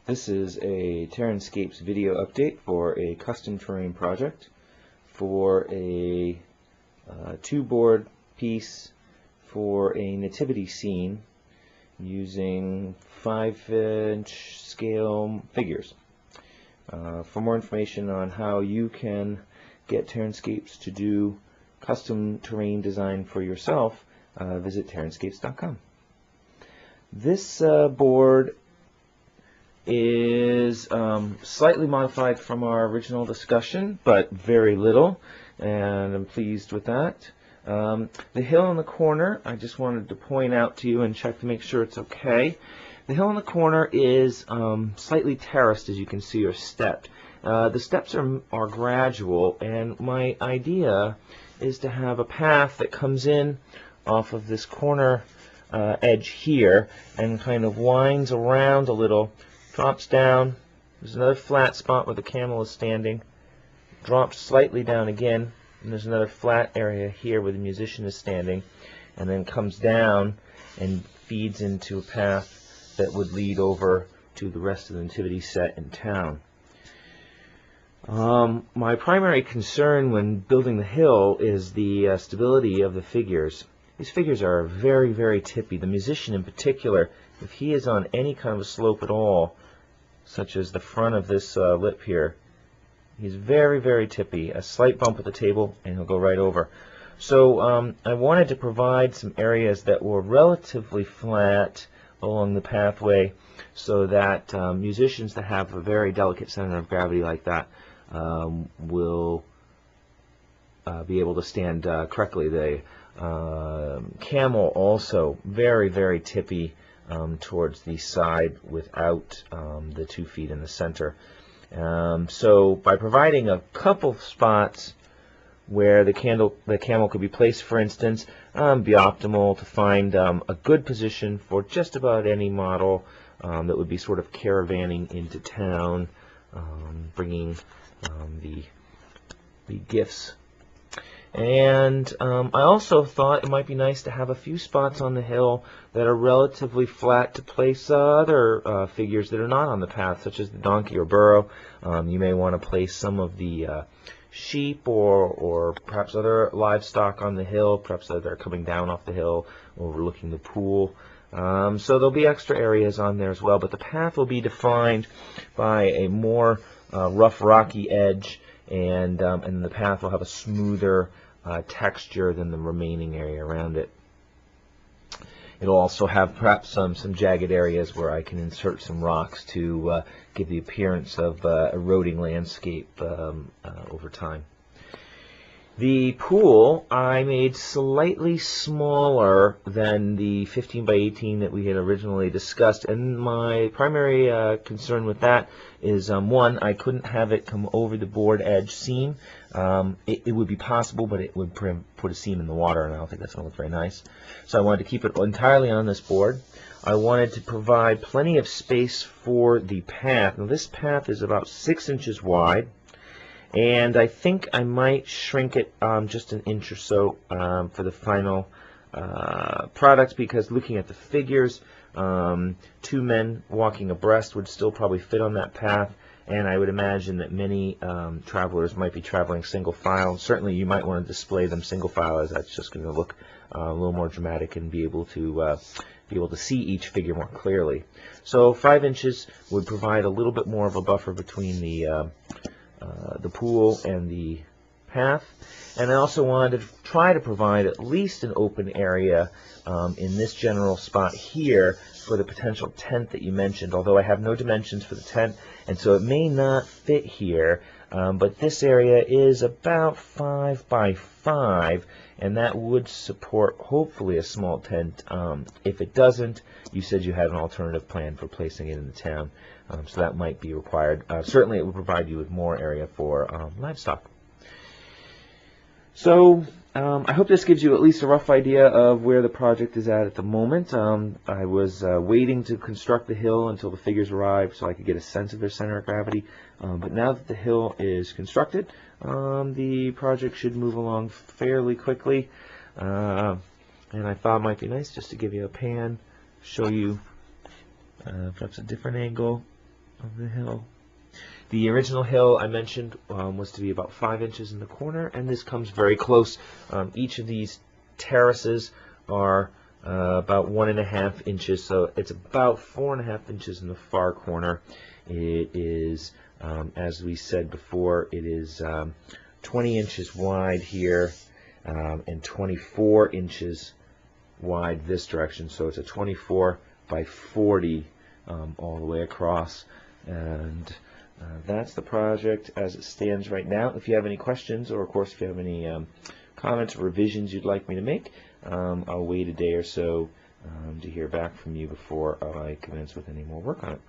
This is a Terranscapes video update for a custom terrain project for a two-board piece for a nativity scene using 5-inch scale figures. For more information on how you can get Terranscapes to do custom terrain design for yourself, visit Terranscapes.com. This board is slightly modified from our original discussion, but very little, and I'm pleased with that. The hill in the corner, I just wanted to point out to you and check to make sure it's okay. The hill in the corner is slightly terraced, as you can see, or stepped. The steps are gradual, and my idea is to have a path that comes in off of this corner edge here and kind of winds around a little, drops down. There's another flat spot where the camel is standing, drops slightly down again, and there's another flat area here where the musician is standing, and then comes down and feeds into a path that would lead over to the rest of the nativity set in town. My primary concern when building the hill is the stability of the figures. These figures are very, very tippy. The musician in particular, if he is on any kind of a slope at all, such as the front of this lip here, he's very, very tippy. A slight bump at the table and he'll go right over. So I wanted to provide some areas that were relatively flat along the pathway so that musicians that have a very delicate center of gravity like that will be able to stand correctly. The camel also very, very tippy towards the side without the 2 feet in the center. So by providing a couple spots where the camel could be placed, for instance, be optimal to find a good position for just about any model that would be sort of caravanning into town, bringing the gifts. And I also thought it might be nice to have a few spots on the hill that are relatively flat to place other figures that are not on the path, such as the donkey or burro. You may want to place some of the sheep or perhaps other livestock on the hill, perhaps they're coming down off the hill overlooking the pool. So there'll be extra areas on there as well, but the path will be defined by a more rough, rocky edge, and the path will have a smoother texture than the remaining area around it. It'll also have perhaps some jagged areas where I can insert some rocks to give the appearance of eroding landscape over time. The pool I made slightly smaller than the 15 by 18 that we had originally discussed, and my primary concern with that is one, I couldn't have it come over the board edge seam. It would be possible, but it would put a seam in the water, and I don't think that's going to look very nice. So I wanted to keep it entirely on this board. I wanted to provide plenty of space for the path. Now this path is about 6 inches wide, and I think I might shrink it just an inch or so for the final product, because looking at the figures, 2 men walking abreast would still probably fit on that path, and I would imagine that many travelers might be traveling single file. Certainly you might want to display them single file, as that's just going to look a little more dramatic and be able to see each figure more clearly. So 5 inches would provide a little bit more of a buffer between the pool and the path, and I also wanted to try to provide at least an open area in this general spot here for the potential tent that you mentioned, although I have no dimensions for the tent, and so it may not fit here, but this area is about 5 by 5, and that would support hopefully a small tent. If it doesn't, you said you had an alternative plan for placing it in the town, so that might be required. Certainly it would provide you with more area for livestock. So I hope this gives you at least a rough idea of where the project is at the moment. I was waiting to construct the hill until the figures arrived so I could get a sense of their center of gravity, but now that the hill is constructed, the project should move along fairly quickly, and I thought it might be nice just to give you a pan, show you perhaps a different angle of the hill. The original hill I mentioned was to be about 5 inches in the corner, and this comes very close. Each of these terraces are about 1.5 inches, so it's about 4.5 inches in the far corner. It is, as we said before, it is 20 inches wide here and 24 inches wide this direction, so it's a 24 by 40 all the way across. And that's the project as it stands right now. If you have any questions, or of course if you have any comments or revisions you'd like me to make, I'll wait a day or so to hear back from you before I commence with any more work on it.